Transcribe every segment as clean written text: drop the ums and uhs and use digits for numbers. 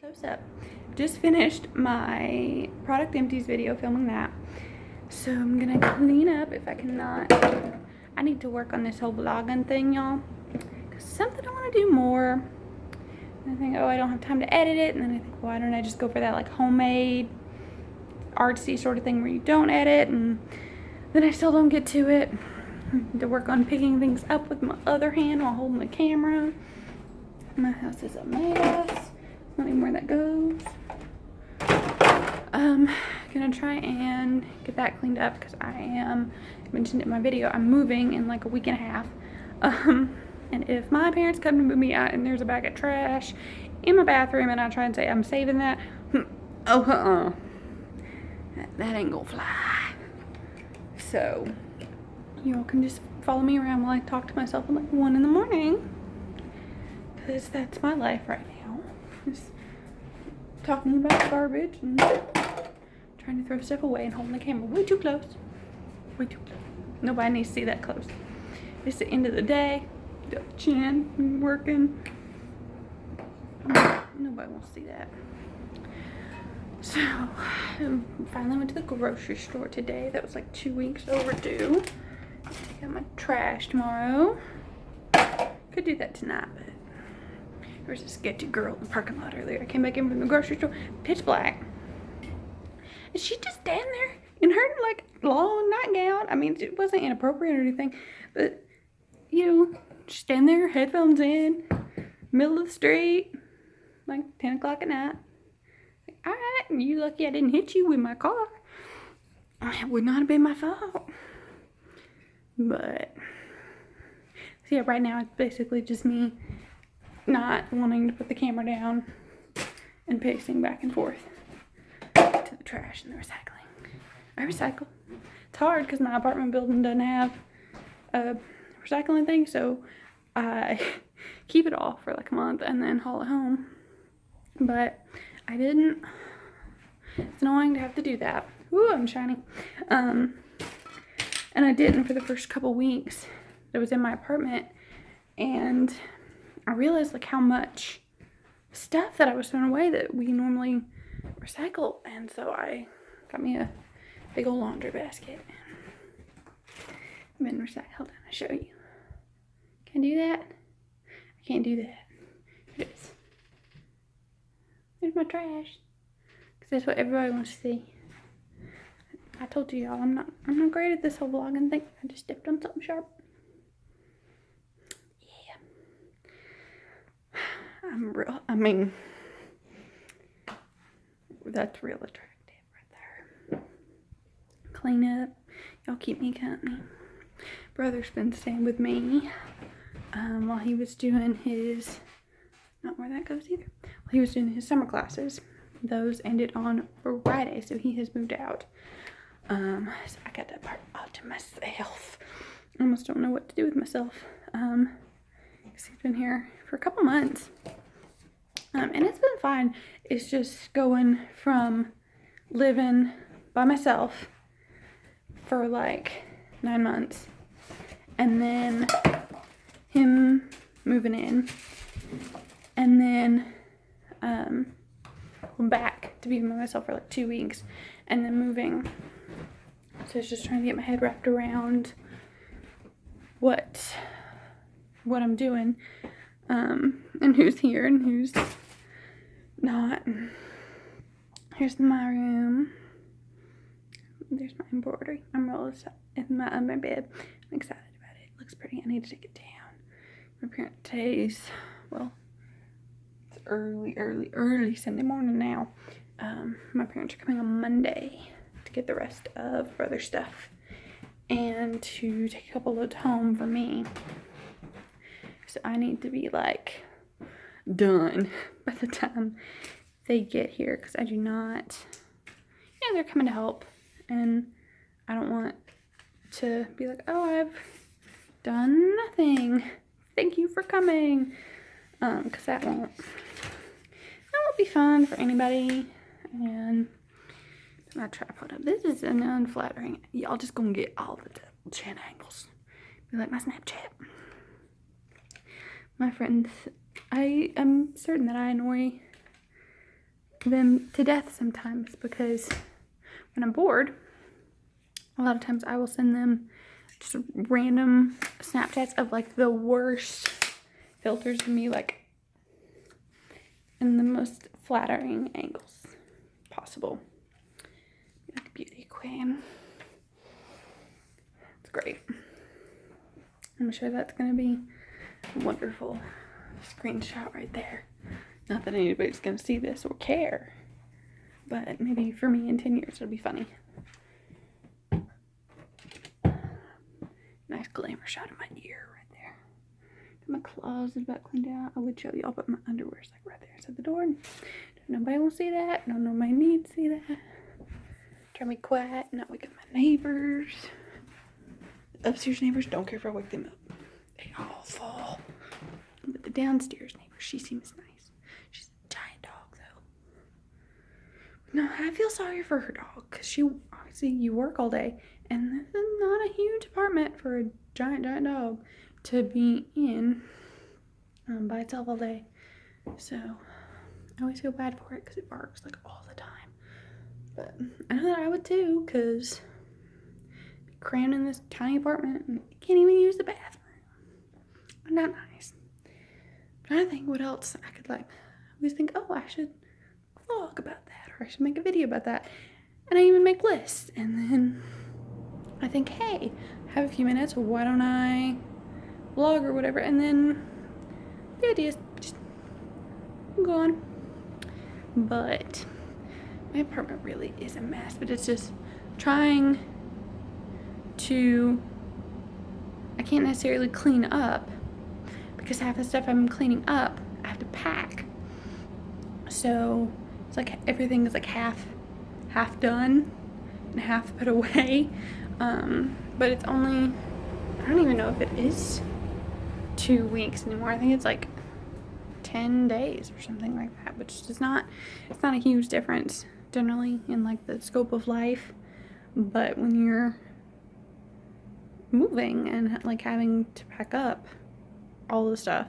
Close up. Just finished my product empties video, filming that. So I'm gonna clean up if I cannot. I need to work on this whole vlogging thing, y'all. Cause something I want to do more. And I think, oh, I don't have time to edit it. And then I think, why don't I just go for that like homemade, artsy sort of thing where you don't edit, and then I still don't get to it. I need to work on picking things up with my other hand while holding the camera. My house is a mess. Not even where that goes. Gonna try and get that cleaned up because I mentioned it in my video, I'm moving in like a week and a half. And if my parents come to move me out and there's a bag of trash in my bathroom and I try and say I'm saving that, that ain't gonna fly. So you all can just follow me around while I talk to myself at like 1 in the morning, because that's my life right now. Just talking about garbage and trying to throw stuff away and holding the camera way too close. Way too close. Nobody needs to see that close. It's the end of the day. The chin working. Nobody wants to see that. So, I finally went to the grocery store today. That was like 2 weeks overdue. Take out my trash tomorrow. Could do that tonight, but there was a sketchy girl in the parking lot earlier. I came back in from the grocery store, pitch black. And she just standing there in her like long nightgown. I mean, it wasn't inappropriate or anything, but you know, just stand there, headphones in, middle of the street, like 10 o'clock at night. Like, all right, you lucky I didn't hit you with my car. It would not have been my fault. But so yeah, right now it's basically just me not wanting to put the camera down and pacing back and forth to the trash and the recycling. I recycle. It's hard because my apartment building doesn't have a recycling thing, so I keep it all for like a month and then haul it home. But I didn't. It's annoying to have to do that. Ooh, I'm shiny. And I didn't for the first couple weeks that I was in my apartment, and I realized like how much stuff that I was throwing away that we normally recycle. And so I got me a big old laundry basket. I've been recycled. I'll show you. Can I do that? I can't do that. Here it is. There's my trash. Because that's what everybody wants to see. I told you y'all, I'm not great at this whole vlogging thing. I just stepped on something sharp. That's real attractive right there. Clean up. Y'all keep me company. Brother's been staying with me while he was doing his, not where that goes either. While he was doing his summer classes. Those ended on Friday, so he has moved out. So I got that part all to myself. I almost don't know what to do with myself. Because he's been here for a couple months. And it's been fine. It's just going from living by myself for like 9 months and then him moving in and then back to being by myself for like 2 weeks and then moving. So it's just trying to get my head wrapped around what I'm doing, and who's here and who's not. Here's my room. There's my embroidery. I'm real excited in my bed. I'm excited about it. It looks pretty. I need to take it down. My parents today's, well, it's early Sunday morning now. My parents are coming on Monday to get the rest of brother's stuff and to take a couple loads home for me. So I need to be like done by the time they get here, because I do not, they're coming to help and I don't want to be like, oh, I've done nothing, thank you for coming, because that won't be fun for anybody. And put my tripod up. This is an unflattering, y'all just gonna get all the double chin angles, be like my Snapchat. My friends, I am certain that I annoy them to death sometimes, because when I'm bored, a lot of times I will send them just random Snapchats of like the worst filters of me, like in the most flattering angles possible. Like a beauty queen. It's great. I'm sure that's gonna be a wonderful screenshot right there. Not that anybody's gonna see this or care, but maybe for me in 10 years it'll be funny. Nice glamour shot of my ear right there. Got my closet about cleaned out. I would show y'all, but my underwear's like right there inside the door. Nobody will see that. No, nobody needs to see that. Try to be quiet, not wake up my neighbors. The upstairs neighbors don't care if I wake them up. They all fall. But the downstairs neighbor, she seems nice. She's a giant dog, though. No, I feel sorry for her dog, because she, obviously, you work all day, and this is not a huge apartment for a giant dog to be in by itself all day. So I always feel bad for it because it barks like all the time. But I know that I would too, because crammed in this tiny apartment and you can't even use the bathroom. Not nice. I'm trying to think what else I could like. I always think, oh, I should vlog about that, or I should make a video about that. And I even make lists. And then I think, hey, I have a few minutes, why don't I vlog or whatever? And then the ideas just go on. But my apartment really is a mess, but it's just trying to, I can't necessarily clean up because half the stuff I'm cleaning up I have to pack. So it's like everything is like half done and half put away. But it's only, I don't even know if it is 2 weeks anymore. I think it's like 10 days or something like that, which is not, it's not a huge difference generally in like the scope of life. But when you're moving and like having to pack up all the stuff,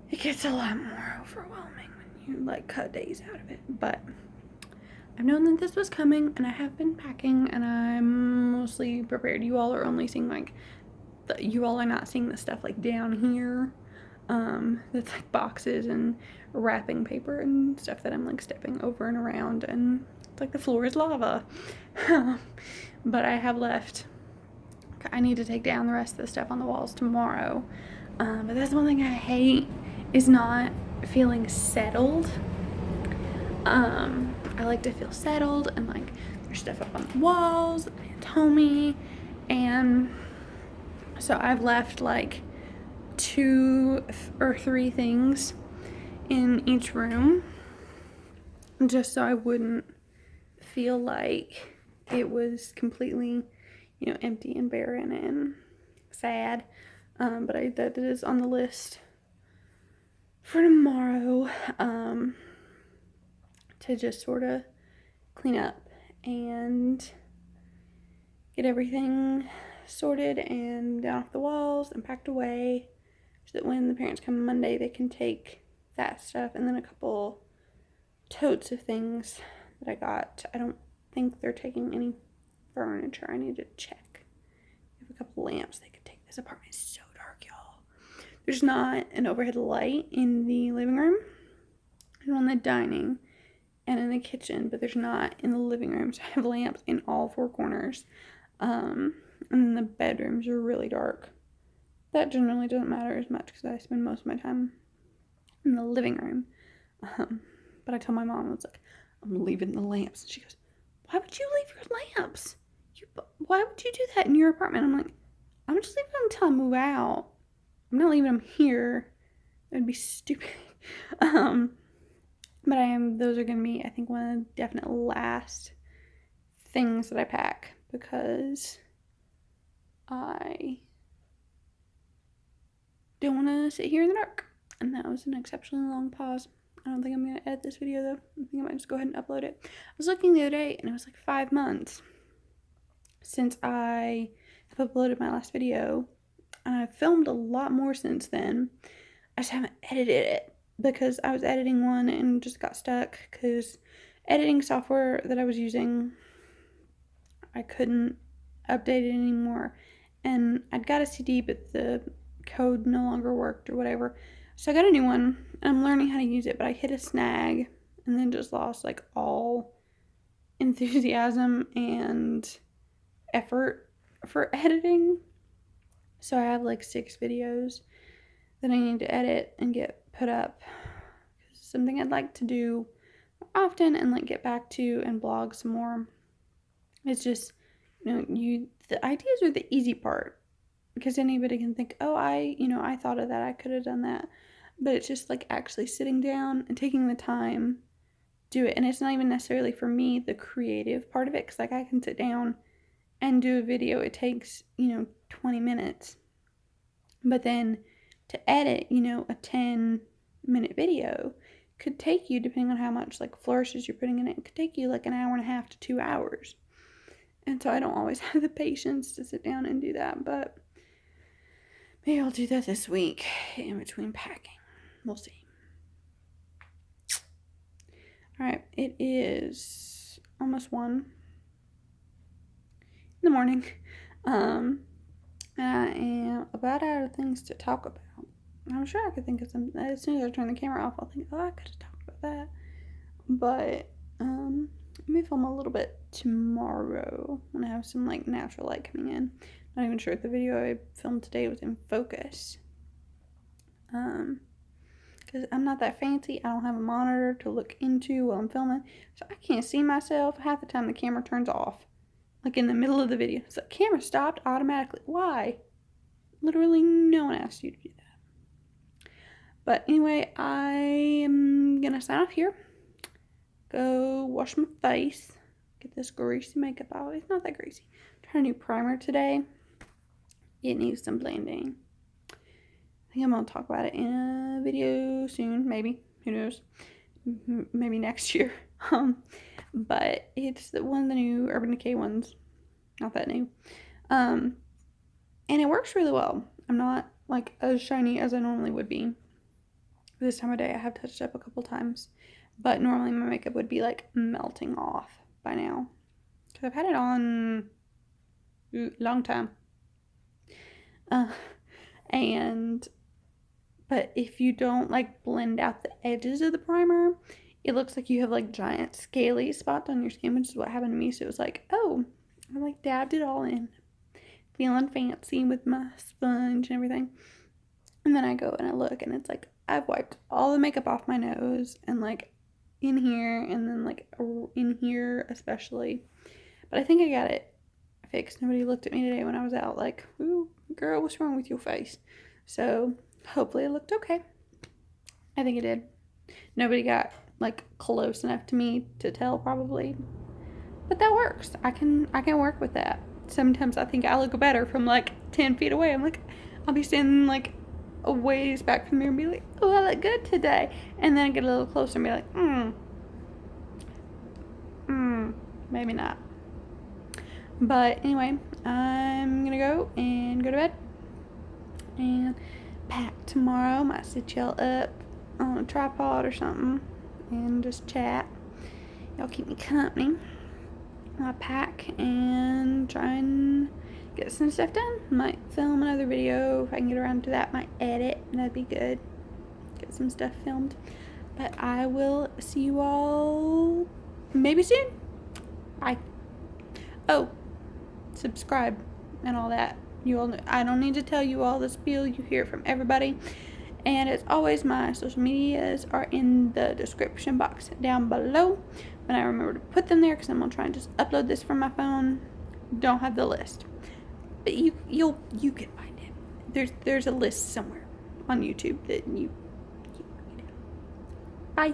it gets a lot more overwhelming when you like cut days out of it. But I've known that this was coming, and I have been packing, and I'm mostly prepared. You all are only seeing like you all are not seeing the stuff like down here, that's like boxes and wrapping paper and stuff that I'm like stepping over and around, and it's like the floor is lava. But I have left, I need to take down the rest of the stuff on the walls tomorrow. But that's one thing I hate, is not feeling settled. I like to feel settled, and like there's stuff up on the walls and homey, and so I've left like 2 or 3 things in each room just so I wouldn't feel like it was completely, you know, empty and barren and sad. But that is on the list for tomorrow, to just sort of clean up and get everything sorted and down off the walls and packed away, so that when the parents come Monday they can take that stuff, and then a couple totes of things that I got. I don't think they're taking any furniture. I need to check. I have a couple lamps they could take. This apartment is so dark, y'all. There's not an overhead light in the living room. There's one in the dining and in the kitchen, but there's not in the living room. So I have lamps in all 4 corners. And then the bedrooms are really dark. That generally doesn't matter as much because I spend most of my time in the living room. But I told my mom, I was like, I'm leaving the lamps. And she goes, why would you leave your lamps? Why would you do that in your apartment? I'm like, I'm just leaving them until I move out. I'm not leaving them here. That'd be stupid. But those are going to be, I think, one of the definite last things that I pack, because I don't want to sit here in the dark. And that was an exceptionally long pause. I don't think I'm going to edit this video, though. I think I might just go ahead and upload it. I was looking the other day, and it was like 5 months since I have uploaded my last video. And I've filmed a lot more since then. I just haven't edited it because I was editing one and just got stuck because editing software that I was using, I couldn't update it anymore. And I'd got a CD, but the code no longer worked or whatever. So I got a new one and I'm learning how to use it, but I hit a snag and then just lost like all enthusiasm and effort for editing. So I have like 6 videos that I need to edit and get put up. It's something I'd like to do often and like get back to and blog some more. It's just, the ideas are the easy part because anybody can think, oh, I thought of that, I could have done that. But it's just like actually sitting down and taking the time do it. And it's not even necessarily for me the creative part of it, because like I can sit down and do a video. It takes 20 minutes, but then to edit a 10-minute video could take you, depending on how much like flourishes you're putting in it, could take you like an hour and a half to 2 hours. And so I don't always have the patience to sit down and do that, but maybe I'll do that this week in between packing. We'll see. All right, it is almost 1 in the morning. I am about out of things to talk about. I'm sure I could think of something. As soon as I turn the camera off, I'll think, oh, I could have talked about that. But I may film a little bit tomorrow when I have some like natural light coming in. Not even sure if the video I filmed today was in focus. Because I'm not that fancy. I don't have a monitor to look into while I'm filming, so I can't see myself half the time the camera turns off. Like in the middle of the video. So the camera stopped automatically. Why? Literally no one asked you to do that. But anyway, I am gonna sign off here. Go wash my face. Get this greasy makeup out. It's not that greasy. Try a new primer today. It needs some blending. I think I'm going to talk about it in a video soon, maybe. Who knows? Maybe next year. But it's one of the new Urban Decay ones. Not that new. And it works really well. I'm not like as shiny as I normally would be. This time of day I have touched up a couple times. But normally my makeup would be like melting off by now. Because I've had it on a long time. But if you don't like blend out the edges of the primer, it looks like you have like giant scaly spots on your skin, which is what happened to me. So it was like, oh, I like dabbed it all in, feeling fancy with my sponge and everything. And then I go and I look and it's like I've wiped all the makeup off my nose and like in here and then like in here especially. But I think I got it fixed. Nobody looked at me today when I was out like, ooh, girl, what's wrong with your face? So hopefully it looked okay. I think it did. Nobody got like close enough to me to tell probably. But that works. I can work with that. Sometimes I think I look better from like 10 feet away. I'm like, I'll be standing like a ways back from the mirror and be like, oh, I look good today. And then I get a little closer and be like, maybe not. But anyway, I'm gonna go to bed and pack tomorrow. Might sit y'all up on a tripod or something and just chat. Y'all keep me company. I'll pack and try and get some stuff done. Might film another video if I can get around to that. Might edit. That'd be good. Get some stuff filmed. But I will see you all maybe soon. Bye. Oh, subscribe and all that. You all know, I don't need to tell you all the spiel. You hear it from everybody. And as always, my social medias are in the description box down below. When I remember to put them there, because I'm gonna try and just upload this from my phone. Don't have the list, but you can find it. There's a list somewhere on YouTube that you. Bye.